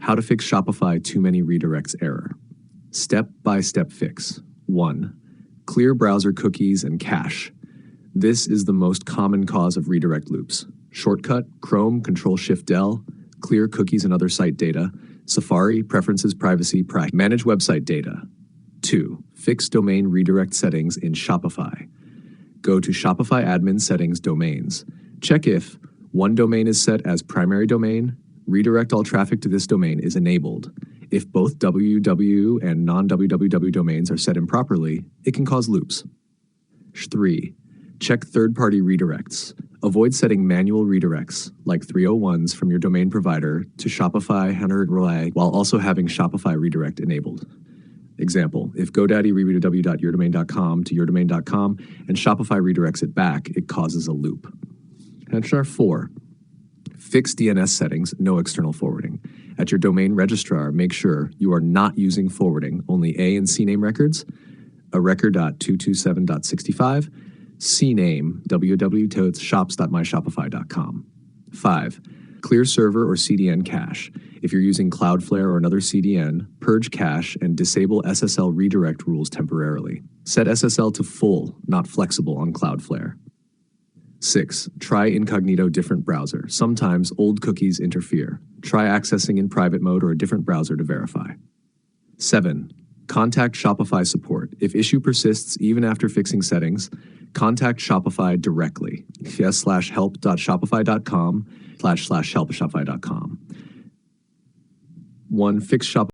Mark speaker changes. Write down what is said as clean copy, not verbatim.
Speaker 1: How to fix Shopify too many redirects error. Step-by-step fix. 1. Clear browser cookies and cache. This is the most common cause of redirect loops. Shortcut, Chrome, Control-Shift-Del, clear cookies and other site data. Safari, preferences, privacy, manage website data. 2. Fix domain redirect settings in Shopify. Go to Shopify admin settings domains. Check if one domain is set as primary domain, redirect all traffic to this domain is enabled. If both www and non-www domains are set improperly, it can cause loops. 3. Check third-party redirects. Avoid setting manual redirects, like 301s from your domain provider to Shopify while also having Shopify redirect enabled. Example, if GoDaddy rerouted www.yourdomain.com to yourdomain.com and Shopify redirects it back, it causes a loop. And 4. Fix DNS settings, no external forwarding. At your domain registrar, make sure you are not using forwarding, only A and CNAME records, a record.227.65, CNAME, www.shops.myshopify.com. 5. Clear server or CDN cache. If you're using Cloudflare or another CDN, purge cache and disable SSL redirect rules temporarily. Set SSL to full, not flexible on Cloudflare. 6. Try incognito different browser. Sometimes old cookies interfere. Try accessing in private mode or a different browser to verify. 7. Contact Shopify support. If issue persists even after fixing settings, contact Shopify directly. yes/help.shopify.com/help.shopify.com. 1. Fix Shopify.